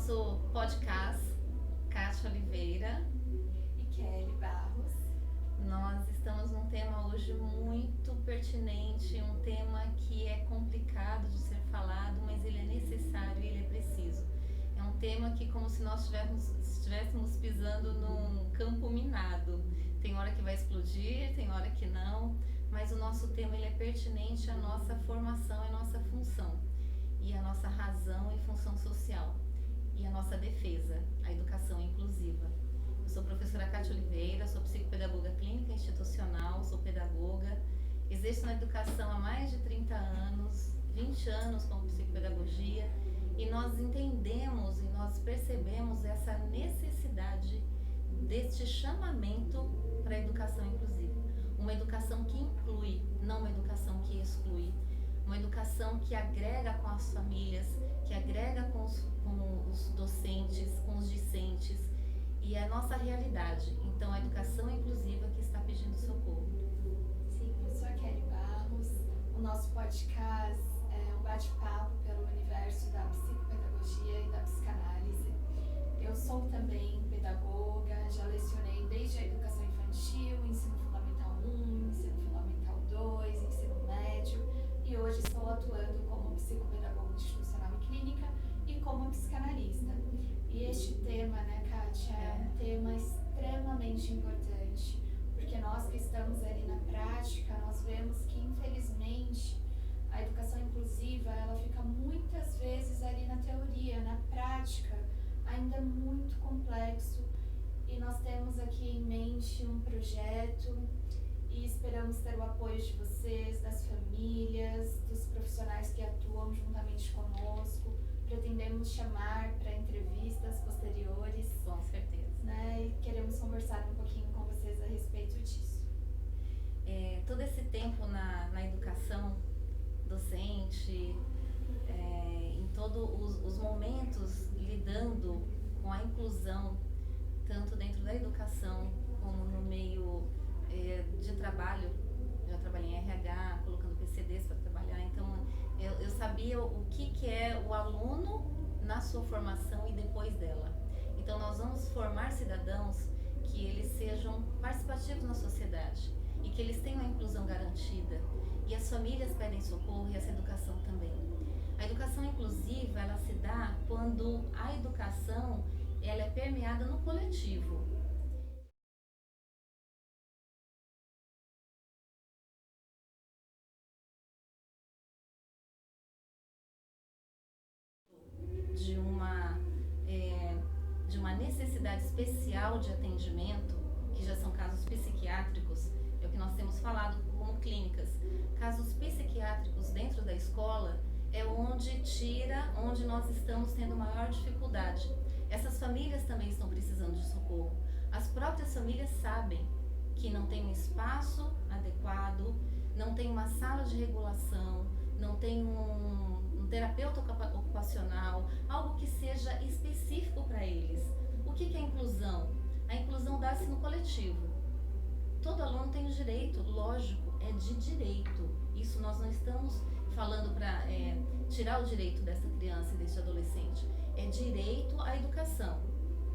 nosso podcast, Kátia Oliveira e Kelly Barros. Nós estamos num tema hoje muito pertinente, um tema que é complicado de ser falado, mas ele é necessário e ele é preciso. É um tema que como se nós estivéssemos pisando num campo minado. Tem hora que vai explodir, tem hora que não, mas o nosso tema ele é pertinente à nossa formação e à nossa função, e à nossa razão e função social, e à nossa defesa, a educação inclusiva. Eu sou a professora Kátia Oliveira, sou psicopedagoga clínica institucional, sou pedagoga, exerço na educação há mais de 30 anos, 20 anos como psicopedagogia, e nós entendemos e nós percebemos essa necessidade deste chamamento para a educação inclusiva. Uma educação que inclui, não uma educação que exclui. Uma educação que agrega com as famílias, que agrega com os docentes, com os discentes, e é a nossa realidade. Então, a educação inclusiva que está pedindo socorro. Sim, eu sou a Kelly Barros. O nosso podcast é um bate-papo pelo universo da psicopedagogia e da psicanálise. Eu sou também pedagoga, já lecionei desde a educação infantil, ensino fundamental 1, ensino fundamental 2, ensino médio, e hoje estou atuando como psicopedagoga institucional e clínica e como psicanalista. E este tema, né, Kátia, é um tema extremamente importante, porque nós que estamos ali na prática, nós vemos que, infelizmente, a educação inclusiva, ela fica muitas vezes ali na teoria, na prática, ainda muito complexo, e nós temos aqui em mente um projeto e esperamos ter o apoio de vocês, das famílias, dos profissionais que atuam juntamente conosco. Pretendemos chamar para entrevistas posteriores. Com certeza. Né? E queremos conversar um pouquinho com vocês a respeito disso. Todo esse tempo na educação docente, em todos os momentos lidando com a inclusão, tanto dentro da educação como no meio de trabalho. Já trabalhei em RH, colocando PCDs para trabalhar, então eu sabia o que é o aluno na sua formação e depois dela. Então nós vamos formar cidadãos que eles sejam participativos na sociedade e que eles tenham a inclusão garantida. E as famílias pedem socorro e essa educação também. A educação inclusiva, ela se dá quando a educação ela é permeada no coletivo. De uma necessidade especial de atendimento, que já são casos psiquiátricos, é o que nós temos falado como clínicas. Casos psiquiátricos dentro da escola é onde nós estamos tendo maior dificuldade. Essas famílias também estão precisando de socorro. As próprias famílias sabem que não tem um espaço adequado, não tem uma sala de regulação, não tem um terapeuta ocupacional, algo que seja específico para eles. O que é inclusão? A inclusão dá-se no coletivo. Todo aluno tem o direito, lógico, é de direito. Isso nós não estamos falando para tirar o direito dessa criança e desse adolescente. É direito à educação.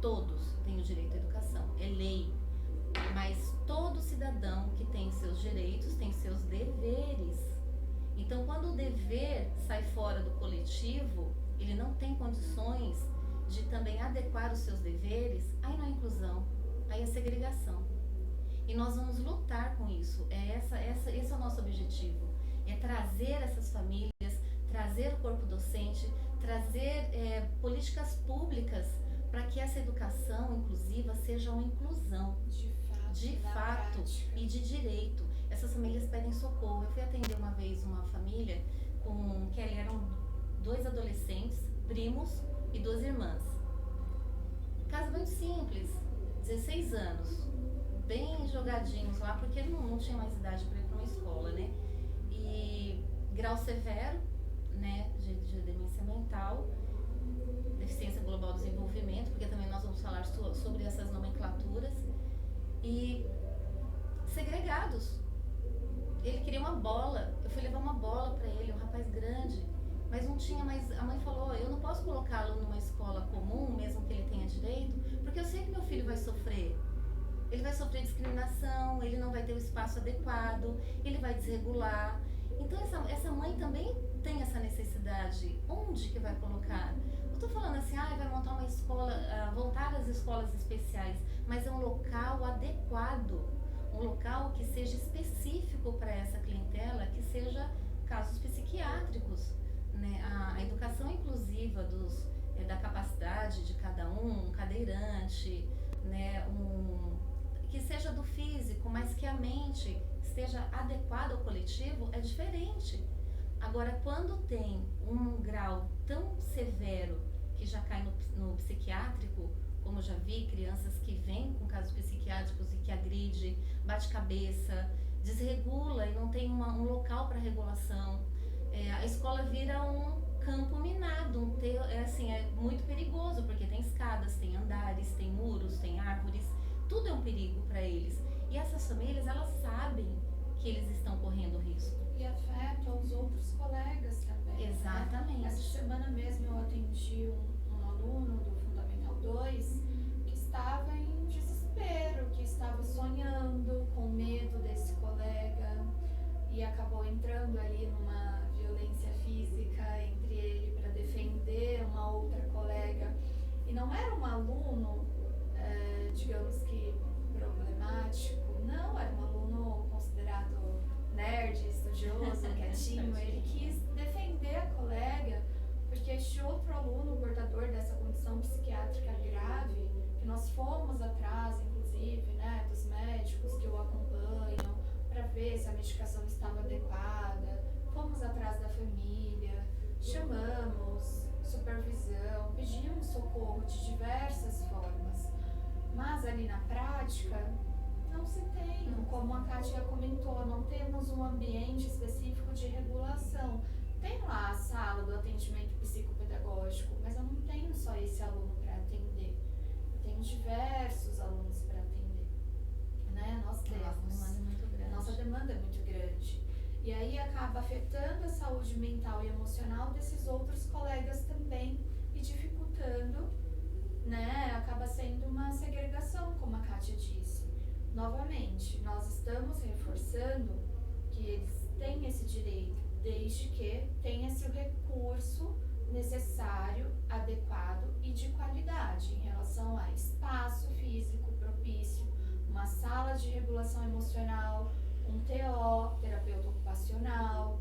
Todos têm o direito à educação, é lei. Mas todo cidadão que tem seus direitos tem seus deveres. Então, quando o dever sai fora do coletivo, ele não tem condições de também adequar os seus deveres, aí não é inclusão, aí é segregação. E nós vamos lutar com isso. Esse é o nosso objetivo. É trazer essas famílias, trazer o corpo docente, trazer políticas públicas para que essa educação inclusiva seja uma inclusão de fato e de direito. Essas famílias pedem socorro. Eu fui atender uma vez uma família que eram 2 adolescentes, primos e 2 irmãs. Caso muito simples, 16 anos, bem jogadinhos lá, porque não tinha mais idade para ir para uma escola, né? E grau severo, né, de demência mental, deficiência global do desenvolvimento, porque também nós vamos falar sobre essas nomenclaturas, e segregados. Ele queria uma bola, eu fui levar uma bola para ele, um rapaz grande, mas não tinha mais. A mãe falou: eu não posso colocá-lo numa escola comum vai sofrer? Ele vai sofrer discriminação, ele não vai ter o espaço adequado, ele vai desregular. Então essa mãe também tem essa necessidade. Onde que vai colocar? Eu estou falando assim, vai montar uma escola, voltar às escolas especiais, mas é um local adequado, um local que seja específico para essa clientela, que seja casos psiquiátricos, né? A educação inclusiva da capacidade de cada um cadeirante, né? Que seja do físico, mas que a mente esteja adequada ao coletivo, é diferente. Agora, quando tem um grau tão severo que já cai no psiquiátrico, como eu já vi, crianças que vêm com casos psiquiátricos e que agride, bate cabeça, desregula e não tem um local para regulação, a escola vira um campo minado, é muito perigoso, porque tem escadas, tem andares, tem muros, tem árvores, tudo é um perigo para eles. E essas famílias, elas sabem que eles estão correndo risco. E afeta os outros colegas também. Exatamente. Né? Essa semana mesmo eu atendi um aluno do Fundamental 2 que estava em desespero, que estava sonhando com medo desse colega e acabou entrando ali numa violência física entre ele para defender uma outra colega. E não era um aluno, digamos que problemático, não, era um aluno considerado nerd, estudioso, quietinho. Ele quis defender a colega porque este outro aluno, portador dessa condição psiquiátrica grave, que nós fomos atrás, inclusive, né, dos médicos que o acompanham, para ver se a medicação estava adequada, fomos atrás da família, chamamos supervisão, pedimos socorro de diversas formas, mas ali na prática não se tem, como a Kátia comentou, não temos um ambiente específico de regulação. Tem lá a sala do atendimento psicopedagógico, mas eu não tenho só esse aluno para atender, eu tenho diversos alunos para atender, né? Nós temos, nossa demanda é muito grande. E aí acaba afetando a saúde mental e emocional desses outros colegas também e dificultando, né? Acaba sendo uma segregação, como a Kátia disse. Novamente, nós estamos reforçando que eles têm esse direito, desde que tenha-se o recurso necessário, adequado e de qualidade em relação a espaço físico propício, uma sala de regulação emocional, um TO, terapeuta ocupacional,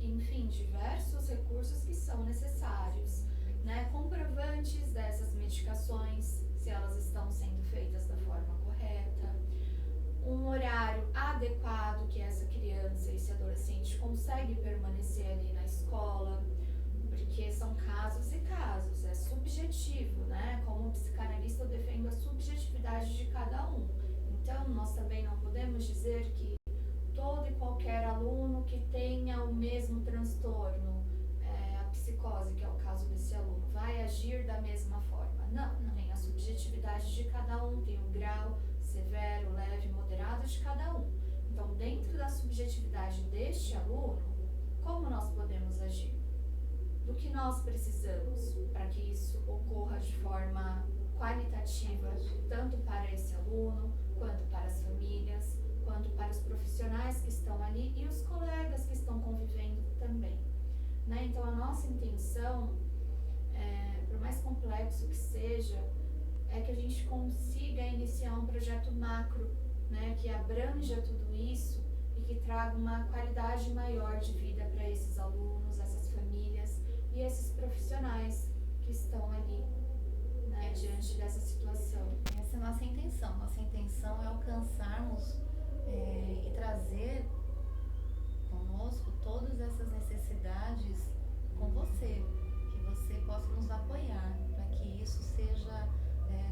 enfim, diversos recursos que são necessários, né? Comprovantes dessas medicações, se elas estão sendo feitas da forma correta, um horário adequado que essa criança, esse adolescente consegue permanecer ali na escola, porque são casos e casos, é subjetivo, né? Como psicanalista eu defendo a subjetividade de cada um. Então, nós também não podemos dizer que todo e qualquer aluno que tenha o mesmo transtorno, a psicose, que é o caso desse aluno, vai agir da mesma forma. Não, tem a subjetividade de cada um, tem o grau severo, leve, moderado de cada um. Então, dentro da subjetividade deste aluno, como nós podemos agir? Do que nós precisamos para que isso ocorra de forma qualitativa, tanto para esse aluno, quanto para as famílias, quanto para os profissionais que estão ali e os colegas que estão convivendo também, né? Então, a nossa intenção, por mais complexo que seja, é que a gente consiga iniciar um projeto macro, né, que abranja tudo isso e que traga uma qualidade maior de vida para esses alunos, essas famílias e esses profissionais que estão ali, né, diante dessa situação. Essa é a nossa intenção. Nossa intenção é alcançarmos e trazer conosco todas essas necessidades com você, que você possa nos apoiar, para que isso seja,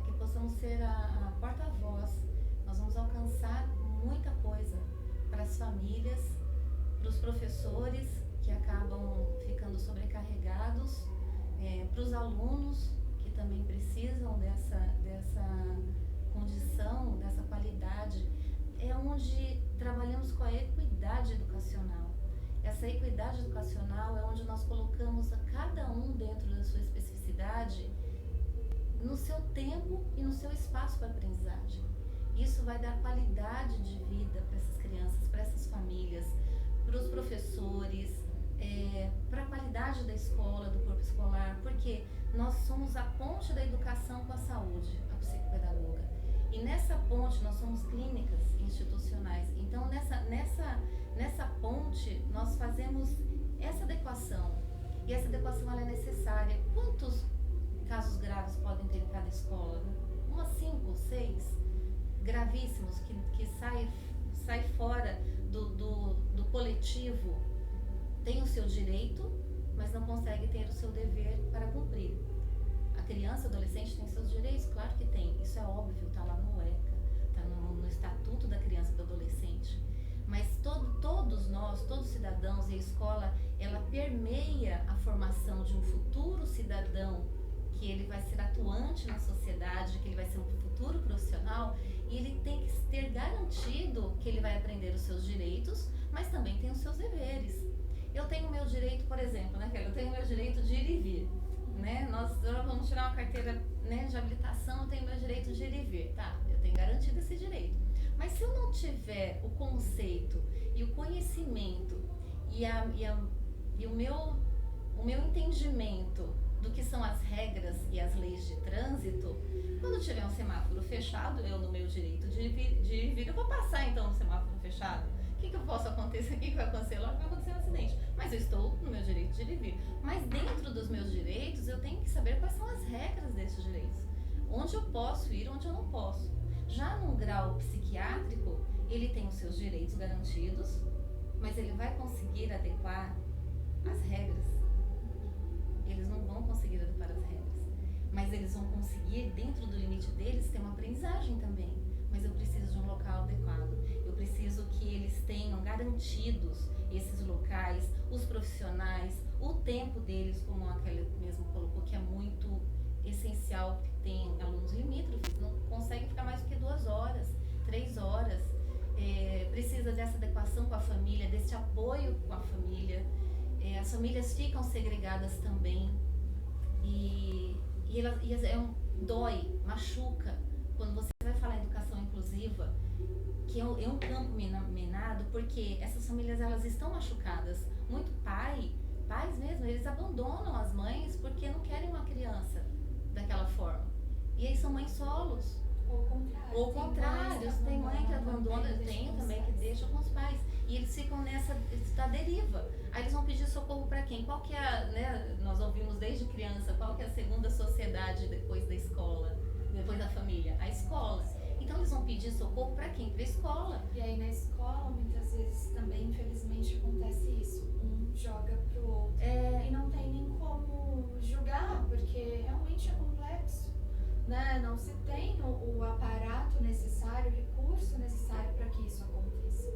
que possamos ser a porta-voz. Nós vamos alcançar muita coisa para as famílias, para os professores que acabam ficando sobrecarregados, para os alunos que também precisam dessa condição, dessa qualidade. É onde trabalhamos com a equidade educacional. Essa equidade educacional é onde nós colocamos a cada um dentro da sua especificidade no seu tempo e no seu espaço para aprendizagem. Isso vai dar qualidade de vida para essas crianças, para essas famílias, para os professores, para a qualidade da escola, do corpo escolar, porque nós somos a ponte da educação com a saúde, a psicopedagoga. E nessa ponte nós somos clínicas institucionais. Então nessa ponte nós fazemos essa adequação. E essa adequação ela é necessária. Quantos casos graves podem ter em cada escola? Umas 5, 6 gravíssimos que sai fora do coletivo, tem o seu direito, mas não consegue ter o seu dever para cumprir. A criança, o adolescente tem seus direitos? Claro que tem, isso é óbvio, está lá no ECA, está no Estatuto da Criança e do Adolescente. Mas todos nós, todos os cidadãos, e a escola, ela permeia a formação de um futuro cidadão, que ele vai ser atuante na sociedade, que ele vai ser um futuro profissional, e ele tem que ter garantido que ele vai aprender os seus direitos, mas também tem os seus deveres. Eu tenho o meu direito, por exemplo, né, Kelly? Eu tenho o meu direito de ir e vir, né? Nós vamos tirar uma carteira, né, de habilitação, eu tenho o meu direito de ir e vir, tá? Eu tenho garantido esse direito. Mas se eu não tiver o conceito e o conhecimento e o meu entendimento do que são as regras e as leis de trânsito, quando tiver um semáforo fechado, eu no meu direito de ir e vir, eu vou passar então no semáforo fechado. O que posso acontecer? O que vai acontecer? Logo vai acontecer um acidente. Mas eu estou no meu direito de ir e vir. Mas dentro dos meus direitos, eu tenho que saber quais são as regras desses direitos. Onde eu posso ir, onde eu não posso. Já num grau psiquiátrico, ele tem os seus direitos garantidos, mas ele vai conseguir adequar as regras? Eles não vão conseguir adequar as regras, mas eles vão conseguir, dentro do limite deles, ter uma aprendizagem também. Mas eu preciso de um local adequado, eu preciso que eles tenham garantidos esses locais, os profissionais, o tempo deles, como a Kelly mesmo colocou, que é muito essencial, porque tem alunos limítrofes, não conseguem ficar mais do que 2 horas, 3 horas, precisa dessa adequação com a família, desse apoio com a família. As famílias ficam segregadas também e dói, machuca. Quando você vai falar em educação inclusiva, que é um campo minado, porque essas famílias elas estão machucadas. Muito pais mesmo, eles abandonam as mães porque não querem uma criança daquela forma. E aí são mães solos. Ou contrários, tem mãe que abandona, tem também que deixa com os pais. E eles ficam nessa deriva. Aí eles vão pedir socorro para quem? Qual que é, né, nós ouvimos desde criança, qual que é a segunda sociedade depois da escola, depois da família? A escola. Então eles vão pedir socorro para quem? Para a escola. E aí na escola, muitas vezes também, infelizmente, acontece isso. Um joga pro outro. E não tem nem como julgar, porque realmente é complexo. Né? Não se tem o aparato necessário, o recurso necessário para que isso aconteça.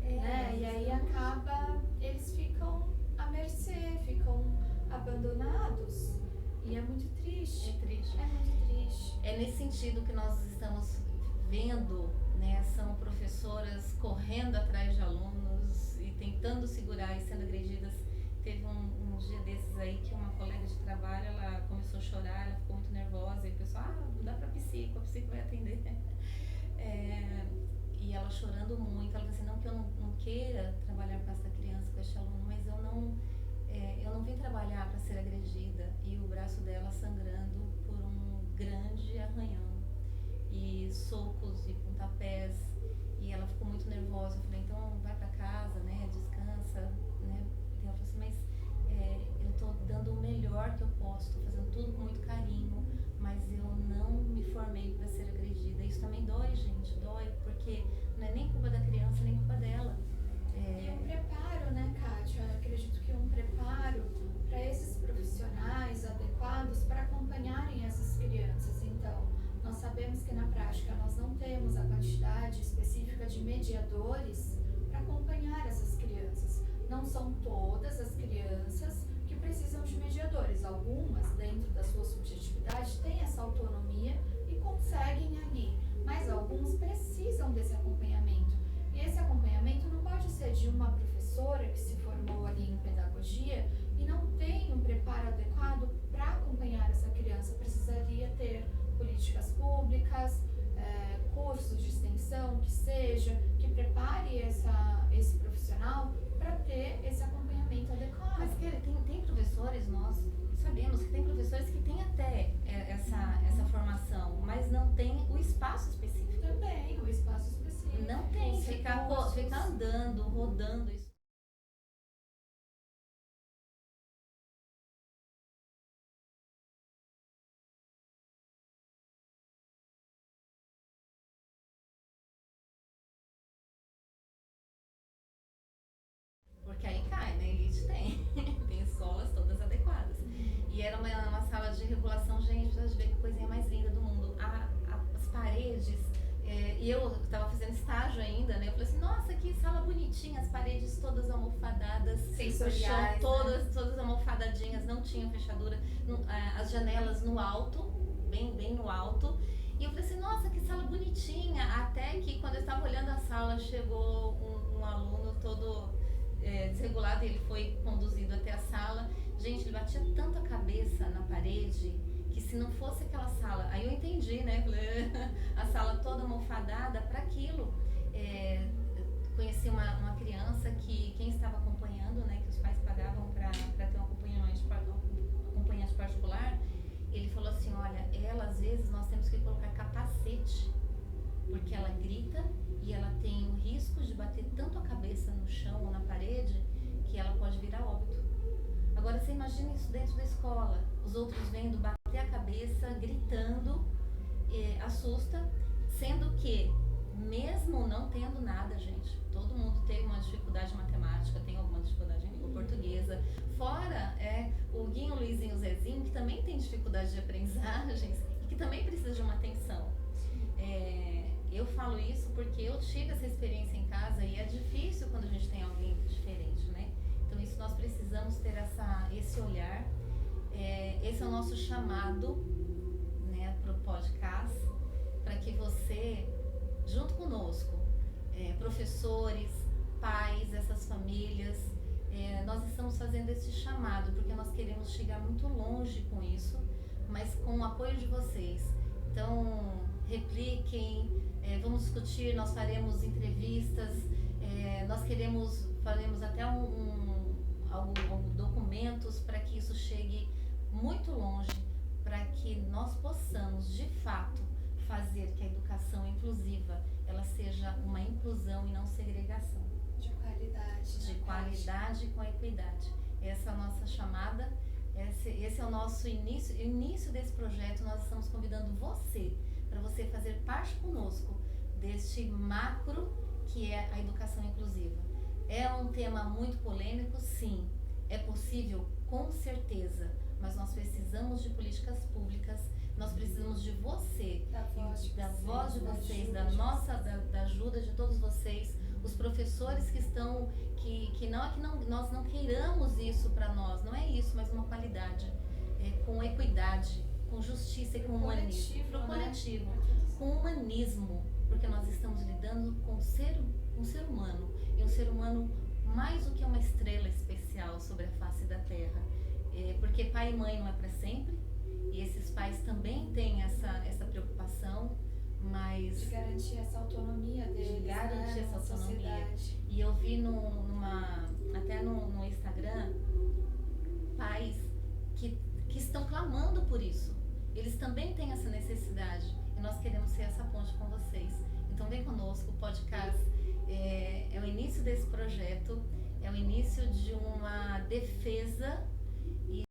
Né? E aí eles ficam à mercê, ficam abandonados. E é muito triste. É triste. É muito triste. É nesse sentido que nós estamos vendo, né? São professoras correndo atrás de alunos e tentando segurar e sendo agredidas. Teve um dia desses aí que uma colega de trabalho, ela começou a chorar, ela ficou muito nervosa, e o pessoal, dá pra psico, a psico vai atender. E ela chorando muito, ela falou assim, não que eu não queira trabalhar com essa criança, com este aluno, mas eu não vim trabalhar para ser agredida. E o braço dela sangrando por um grande arranhão, e socos e pontapés, e ela ficou muito nervosa. Eu falei, então vai pra casa, né, descansa, né. Ela falou assim, mas eu estou dando o melhor que eu posso, estou fazendo tudo com muito carinho, mas eu não me formei para ser agredida. Isso também dói, gente, dói, porque não é nem culpa da criança, nem culpa dela. E um preparo, né, Kátia? Eu acredito que um preparo para esses profissionais adequados para acompanharem essas crianças. Então, nós sabemos que na prática nós não temos a quantidade específica de mediadores para acompanhar essas crianças. Não são todas as crianças que precisam de mediadores. Algumas, dentro da sua subjetividade, têm essa autonomia e conseguem ali. Mas alguns precisam desse acompanhamento. E esse acompanhamento não pode ser de uma professora que se formou ali em pedagogia e não tem um preparo adequado para acompanhar essa criança. Precisaria ter seja, que prepare esse profissional para ter esse acompanhamento adequado. Mas tem professores, nós sabemos que tem professores que têm até essa formação, mas não tem o espaço específico. Também, o espaço específico. Não tem, ficar andando, rodando isso. Porque aí cai, né? Elite tem. Tem escolas todas adequadas. E era uma sala de regulação, gente, pra gente ver que coisinha mais linda do mundo. As paredes, e eu estava fazendo estágio ainda, né? Eu falei assim, nossa, que sala bonitinha, as paredes todas almofadadas, Sensoriais, o chão né? todas almofadadinhas, não tinham fechadura, as janelas no alto, bem no alto. E eu falei assim, nossa, que sala bonitinha. Até que quando eu estava olhando a sala, chegou um aluno todo desregulado, e ele foi conduzido até a sala. Gente, ele batia tanto a cabeça na parede que se não fosse aquela sala, aí eu entendi, né? A sala toda almofadada para aquilo. Conheci uma criança que quem estava acompanhando, né? Que os pais pagavam para ter um acompanhante particular. Ele falou assim, olha, ela às vezes nós temos que colocar capacete porque ela grita e ela tem o risco de bater tanto a cabeça no chão ou na parede que ela pode vir a óbito. Agora você imagina isso dentro da escola, os outros vendo bater a cabeça, gritando, assusta, sendo que mesmo não tendo nada, gente, todo mundo tem uma dificuldade em matemática, tem alguma dificuldade em língua portuguesa, fora o Guinho, Luizinho, Zezinho, que também tem dificuldade de aprendizagens e que também precisa de uma atenção. Eu falo isso porque eu tive essa experiência em casa e é difícil quando a gente tem alguém diferente, né? Então isso nós precisamos ter esse olhar. Esse é o nosso chamado, né, para o podcast, para que você, junto conosco, professores, pais, essas famílias, nós estamos fazendo esse chamado porque nós queremos chegar muito longe com isso, mas com o apoio de vocês. Então, repliquem, vamos discutir, nós faremos entrevistas, nós faremos até documentos para que isso chegue muito longe, para que nós possamos, de fato, fazer que a educação inclusiva ela seja uma inclusão e não segregação. De qualidade. De qualidade com equidade. Essa é a nossa chamada, esse é o nosso início desse projeto. Nós estamos convidando você, para você fazer parte conosco deste macro que é a educação inclusiva. É um tema muito polêmico, sim. É possível, com certeza, mas nós precisamos de políticas públicas, nós precisamos de você, da voz de vocês, da ajuda de todos vocês, os professores que estão, que não é que nós não queiramos isso para nós, não é isso, mas uma qualidade, com equidade, com justiça e com humanismo, para o coletivo, com humanismo, porque nós estamos lidando com um ser humano, e um ser humano mais do que uma estrela especial sobre a face da Terra, porque pai e mãe não é para sempre, e esses pais também têm essa preocupação, mas de garantir essa autonomia deles, de garantir essa autonomia. Sociedade. E eu vi até no Instagram pais que estão clamando por isso. Eles também têm essa necessidade e nós queremos ser essa ponte com vocês. Então vem conosco, o podcast é o início desse projeto, é o início de uma defesa